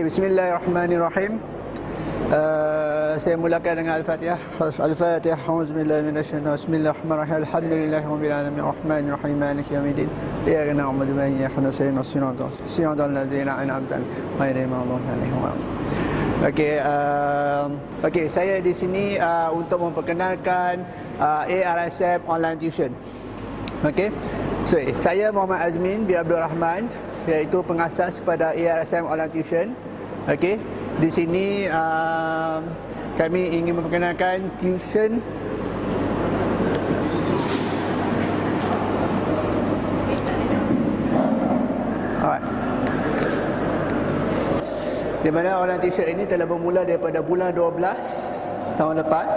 Bismillahirrahmanirrahim. Saya mulakan dengan Al-Fatihah. Al-Fatihah. Auzubillahi minasyaitonir rajim. Bismillahirrahmanirrahim. Alhamdulillahirabbil alamin arrahmanir rahim maliki yaumiddin. Iyyaka na'budu wa iyyaka nasta'in. Shiratal ladzina an'amta 'alaihim ghairil maghdubi 'alaihim waladdallin. Okey, saya di sini untuk memperkenalkan ARSM Online Tuition. Okey. So, saya Muhammad Azmin bin Abdul Rahman, iaitu pengasas kepada ARSM Online Tuition. Okey. Di sini kami ingin memperkenalkan tuition di mana online tuition ini telah bermula daripada bulan 12 tahun lepas.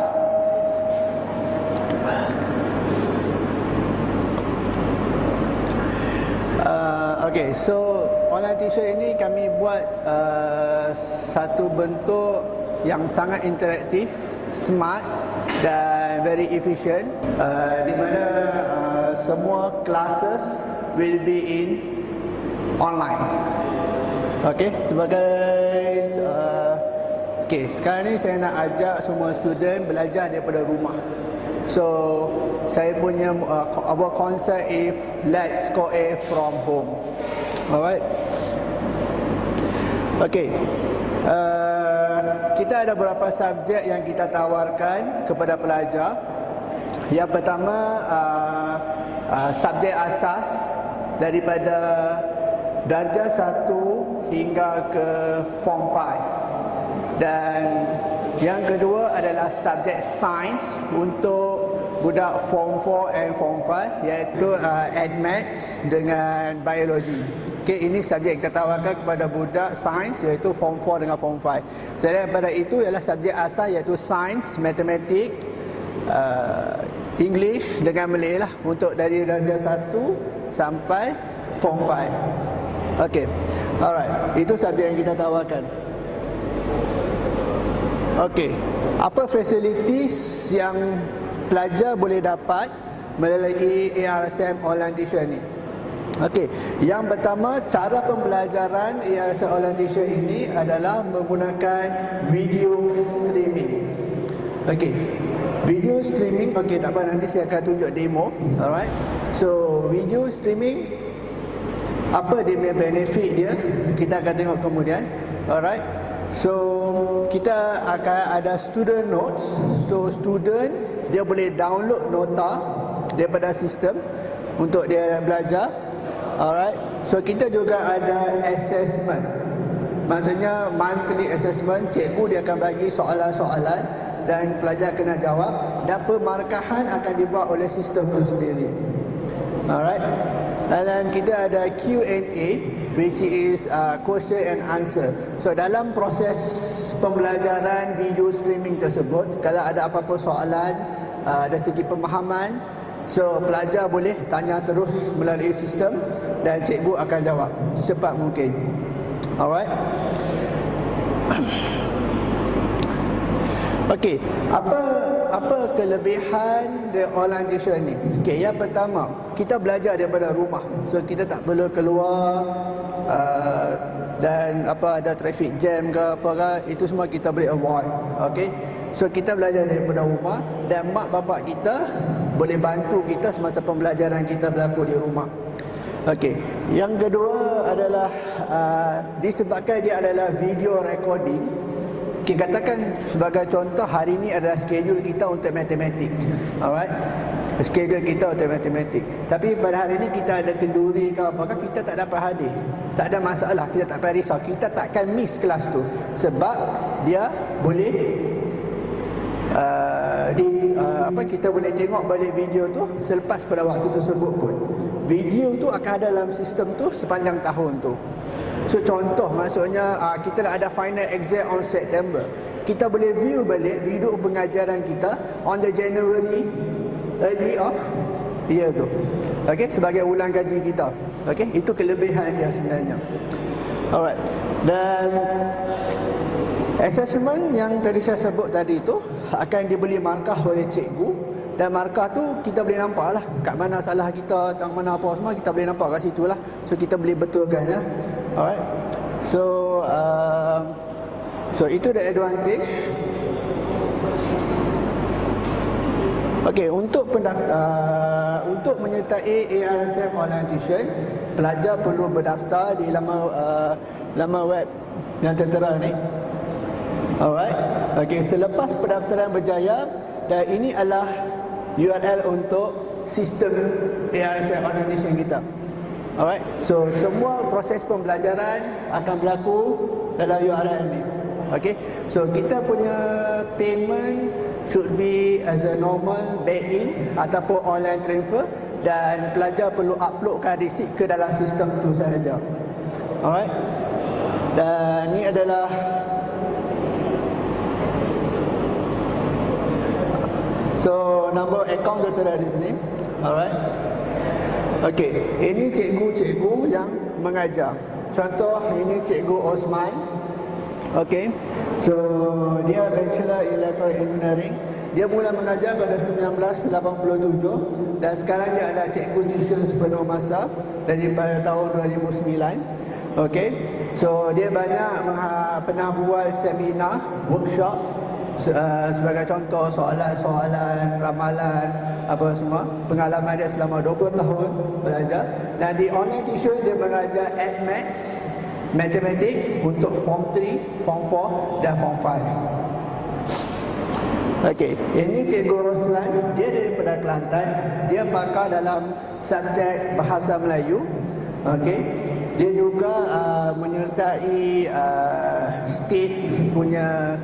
Okay, so online tuition ini kami buat satu bentuk yang sangat interaktif, smart dan very efficient, di mana semua classes will be in online. Okay, sekarang ni saya nak ajak semua student belajar daripada rumah. So saya punya our concept is let's go from home. Alright. Okay. Kita ada beberapa subjek yang kita tawarkan kepada pelajar. Yang pertama subjek asas daripada darjah 1 hingga ke form 5. Dan yang kedua adalah subjek sains untuk budak form 4 and form 5, iaitu Admaths dengan biologi. Okey, ini subjek kita tawarkan kepada budak sains, iaitu form 4 dengan form 5. Selain daripada itu ialah subjek asal, iaitu sains, matematik, English dengan Malay lah, untuk dari darjah 1 sampai form 5. Okey. Alright, itu subjek yang kita tawarkan. Okey, apa facilities yang pelajar boleh dapat melalui ARSM Online Tuition ni? Okey, yang pertama, cara pembelajaran ARSM Online Tuition ini adalah menggunakan video streaming. Okey, video streaming, okey, tak apa, nanti saya akan tunjuk demo. Alright, so video streaming, apa dia benefit dia, kita akan tengok kemudian. Alright. So kita akan ada student notes. So student dia boleh download nota daripada sistem untuk dia belajar. Alright. So kita juga ada assessment. Maksudnya monthly assessment, cikgu dia akan bagi soalan-soalan dan pelajar kena jawab, dan pemarkahan akan dibuat oleh sistem itu sendiri. Alright. Dan kita ada Q&A, which is question and answer. So dalam proses pembelajaran video streaming tersebut, kalau ada apa-apa soalan dari segi pemahaman, so pelajar boleh tanya terus melalui sistem dan cikgu akan jawab secepat mungkin. Alright. Okey, apa kelebihan the online tuition ni? Okey, yang pertama, kita belajar daripada rumah. So kita tak perlu keluar dan ada traffic jam ke apa ke, itu semua kita boleh avoid. Okey. So kita belajar daripada rumah, dan mak bapak kita boleh bantu kita semasa pembelajaran kita berlaku di rumah. Okey. Yang kedua adalah disebabkan dia adalah video recording. Kita katakan sebagai contoh, hari ini adalah schedule kita untuk matematik. Alright. Schedule kita untuk matematik. Tapi pada hari ini kita ada kenduri ke apakah, kita tak dapat hadir. Tak ada masalah, kita tak payah risau. Kita takkan miss kelas tu, sebab dia boleh kita boleh tengok balik video tu selepas pada waktu tersebut pun. Video tu akan ada dalam sistem tu sepanjang tahun tu. So contoh, maksudnya kita dah ada final exam on September, kita boleh view balik video pengajaran kita on the January early of year tu. Okey, sebagai ulang kaji kita. Okey, itu kelebihan dia sebenarnya. Alright. Dan assessment yang tadi saya sebut tadi tu akan diberi markah oleh cikgu, dan markah tu kita boleh nampak lah kat mana salah kita, kat mana apa semua kita boleh nampak kat situ lah. So kita boleh betulkan ya. Alright. So itu the advantage. Okey, untuk menyertai ARSM Online Tuition, pelajar perlu berdaftar di laman web yang tertera ni. Alright. Okey, selepas pendaftaran berjaya, dan ini adalah URL untuk sistem ARSM Online Tuition kita. Alright. So semua proses pembelajaran akan berlaku dalam URL ni. Okay, so kita punya payment should be as a normal bank-in ataupun online transfer, dan pelajar perlu uploadkan receipt ke dalam sistem tu sahaja. Alright. Dan ni adalah so nombor akaun tertera di sini. Alright. Okay, ini cikgu-cikgu yang mengajar. Contoh, ini Cikgu Osman. Okay, so dia Bachelor in Electrical Engineering. Dia mula mengajar pada 1987 dan sekarang dia adalah cikgu tuition sepenuh masa daripada tahun 2009. Okay, so dia banyak pernah buat seminar, workshop, sebagai contoh soalan-soalan, ramalan, apa semua. Pengalaman dia selama 20 tahun belajar. Dan di online tuition dia mengajar Maths, Matematik untuk Form 3, Form 4 dan Form 5. Okey, ini Cikgu Roslan, dia daripada Kelantan. Dia pakar dalam subjek Bahasa Melayu. Okey, dia juga menyertai state punya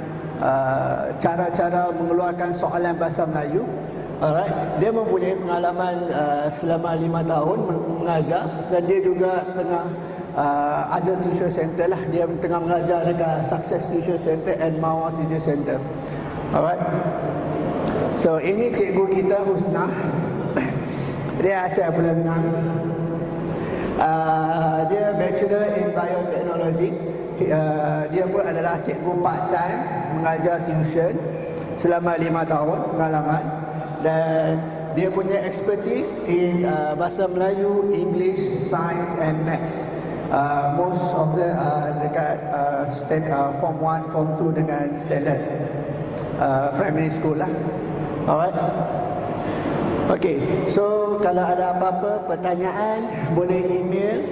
cara-cara mengeluarkan soalan Bahasa Melayu. Alright, dia mempunyai pengalaman selama 5 tahun mengajar, dan dia juga tengah ada tuition center lah. Dia tengah mengajar dekat Success Tuition Center and Mawar Tuition Center. Alright. So ini cikgu kita Husna. Dia asal Pulau Pinang. Dia Bachelor in Biotechnology. Dia pun adalah cikgu part time, mengajar tuition selama 5 tahun pengalaman, dan dia punya expertise in Bahasa Melayu, English, Science and Maths. Most of the dekat Form 1, Form 2 dengan standard primary school lah. Alright. Okay, so kalau ada apa-apa pertanyaan, boleh email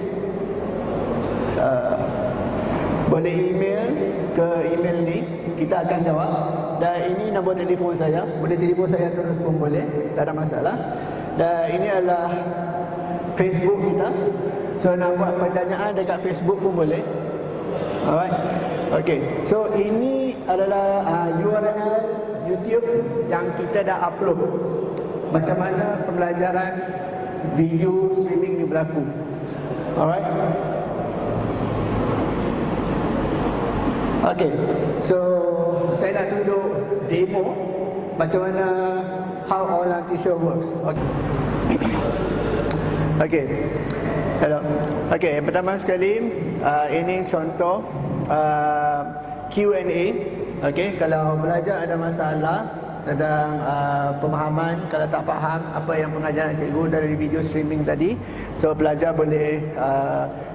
ke email ni, kita akan jawab. Dan ini nombor telefon saya, boleh telefon saya terus pun boleh, tak ada masalah. Dan ini adalah Facebook kita, so nak buat pertanyaan dekat Facebook pun boleh. Alright. Okay, so ini adalah URL YouTube yang kita dah upload, macam mana pembelajaran video streaming ni berlaku. Alright. Okay, so saya nak tunjuk demo macam mana how online tuition works. Okay. Hello. Okay, yang pertama sekali, ini contoh Q&A. Okay, kalau belajar ada masalah tentang pemahaman, kalau tak faham apa yang pengajaran cikgu dari video streaming tadi, so pelajar boleh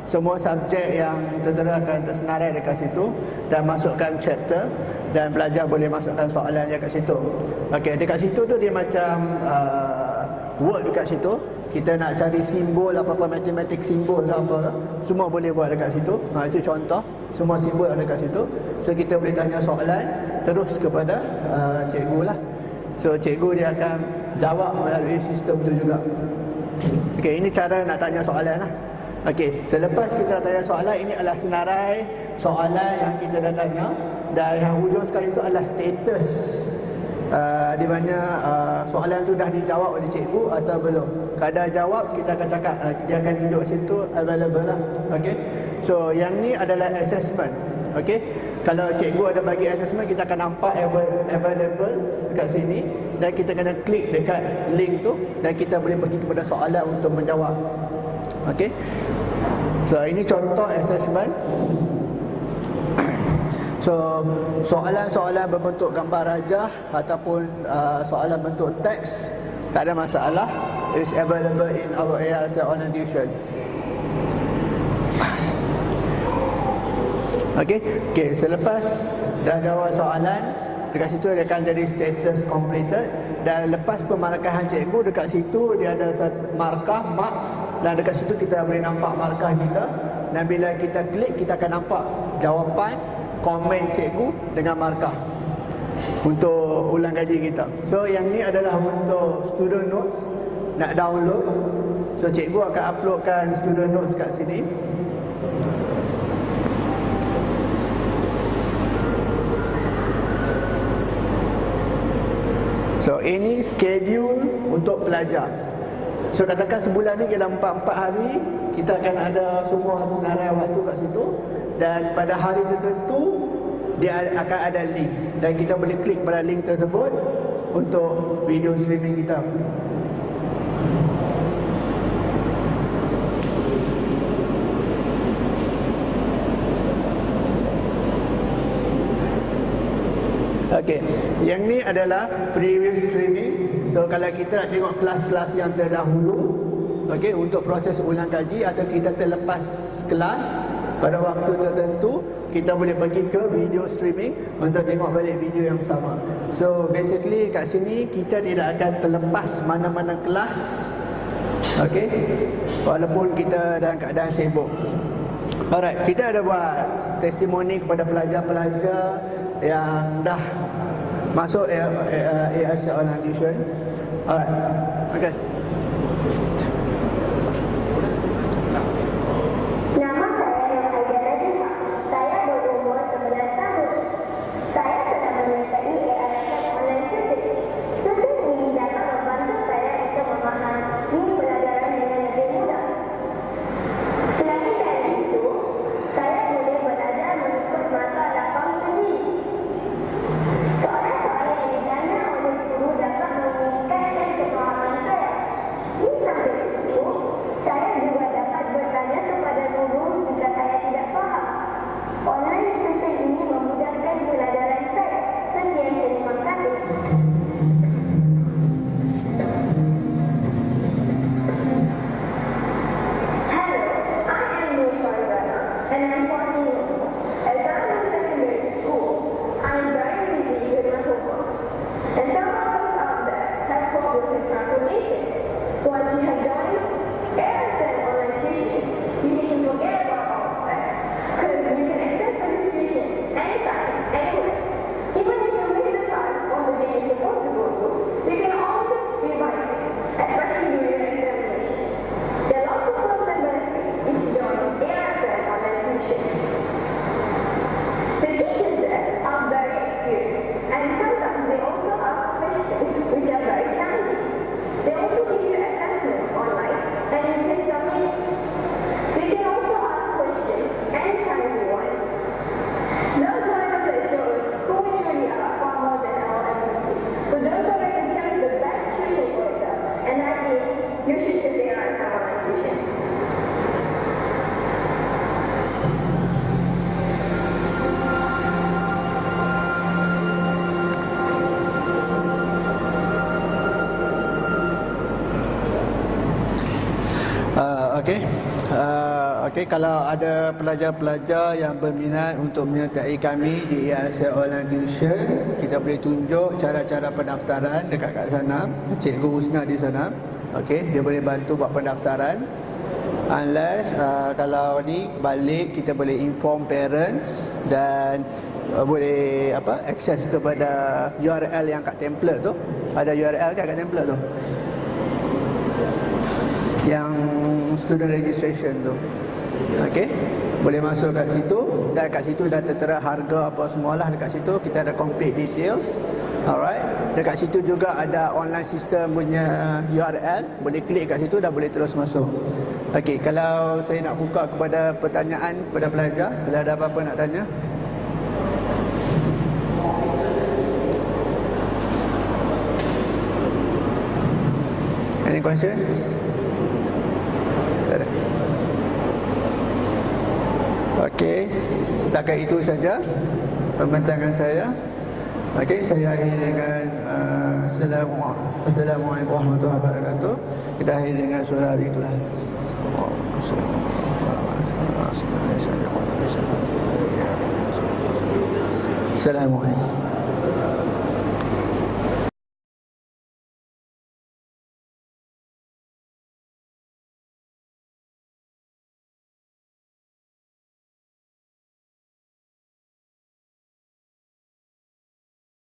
semua subjek yang tertera akan tersenarai dekat situ dan masukkan chapter, dan pelajar boleh masukkan soalan dekat situ. Okey, dekat situ tu dia macam word dekat situ. Kita nak cari simbol apa-apa, matematik simbol lah apa, semua boleh buat dekat situ. Itu contoh, semua simbol ada dekat situ. So kita boleh tanya soalan terus kepada cikgu lah. So cikgu dia akan jawab melalui sistem tu juga. Okey, ini cara nak tanya soalan lah. Okey, selepas kita tanya soalan, ini adalah senarai soalan yang kita dah tanya, dan yang hujung sekali itu adalah status di mana soalan tu dah dijawab oleh cikgu atau belum. Kalau dah jawab, kita akan cakap, dia akan tunjuk situ available lah. Okey, so yang ni adalah assessment. Okey, kalau cikgu ada bagi assessment, kita akan nampak available dekat sini, dan kita kena klik dekat link tu, dan kita boleh pergi kepada soalan untuk menjawab. Okey, so ini contoh assessment. So soalan-soalan berbentuk gambar rajah ataupun soalan bentuk teks, tak ada masalah. It's available in our ARSM Online Tuition. Okey, selepas dah jawab soalan, dekat situ dia akan jadi status completed, dan lepas pemarkahan cikgu dekat situ dia ada satu markah marks, dan dekat situ kita boleh nampak markah kita, dan bila kita klik kita akan nampak jawapan komen cikgu dengan markah untuk ulang kaji kita. So yang ni adalah untuk student notes, nak download. So cikgu akan uploadkan student notes kat sini. So ini schedule untuk pelajar. So katakan sebulan ni dalam 4 hari kita akan ada semua senarai waktu kat situ, dan pada hari tertentu dia akan ada link, dan kita boleh klik pada link tersebut untuk video streaming kita. Okey, yang ni adalah previous streaming. So kalau kita nak tengok kelas-kelas yang terdahulu, okey, untuk proses ulang kaji atau kita terlepas kelas pada waktu tertentu, kita boleh pergi ke video streaming untuk tengok balik video yang sama. So basically kat sini kita tidak akan terlepas mana-mana kelas, okey, walaupun kita dalam keadaan sibuk. Alright, kita ada buat testimoni kepada pelajar-pelajar yang dah masuk ARSM Online Tuition. Alright, okay. Nama saya Nurhaidah Najibah. Saya berumur 11 tahun. Saya telah menyertai ARSM Online Tuition. Tuition ini dapat membantu saya untuk memahami pelajaran dengan lebih mudah. Selain dari itu, saya boleh belajar mengikut masa lapang sendiri. Soalan-soalan yang ditanya oleh guru dapat meningkatkan pemahaman saya. Di samping itu, saya juga dapat bertanya kepada guru jika saya tidak faham. Online tuition ini memudahkan pelajaran saya. Sekian, terima kasih. Hello, I am Nur Farzana and I am 14 years old. As I am in secondary school, I am very busy with my homeworks. And some of us out there have problems with translation. Once you have joined ARSM Online Tuition, you need to forget about all of that. Because you can access this tuition anytime, anywhere. Even if you miss the class on the day you're supposed to go to, you can always revise it, especially during an examination. There are lots of perks and benefits if you join ARSM Online Tuition. The teachers there are very experienced, and sometimes they also ask questions which are very challenging. They also give you assessments online, and you can submit it. You can also ask questions anytime you want. They'll join us and show us who we truly are far more than our abilities. So don't forget to choose the best tuition for yourself, and I think you should choose ARSM Online Tuition. Okey, kalau ada pelajar-pelajar yang berminat untuk menyertai kami di ARSM Online Tuition, kita boleh tunjuk cara-cara pendaftaran dekat kat sana. Cikgu Husna di sana. Okey, dia boleh bantu buat pendaftaran. Unless kalau ni balik kita boleh inform parents dan boleh akses kepada URL yang kat template tu. Ada URL kan kat template tu, yang student registration tu. Okey, boleh masuk kat situ, dan kat situ dah tertera harga apa semualah dekat situ. Kita ada complete details. Alright, dekat situ juga ada online system punya URL. Boleh klik kat situ, dah boleh terus masuk. Okey, kalau saya nak buka kepada pertanyaan kepada pelajar, kalau ada apa-apa nak tanya. Any questions? Tak ada. Okey, setakat itu saja pembincangan saya. Okey, saya akhiri dengan Assalamualaikum warahmatullahi wabarakatuh. Kita akhiri dengan surah Al-Ikhlas. Assalamualaikum warahmatullahi wabarakatuh. Assalamualaikum.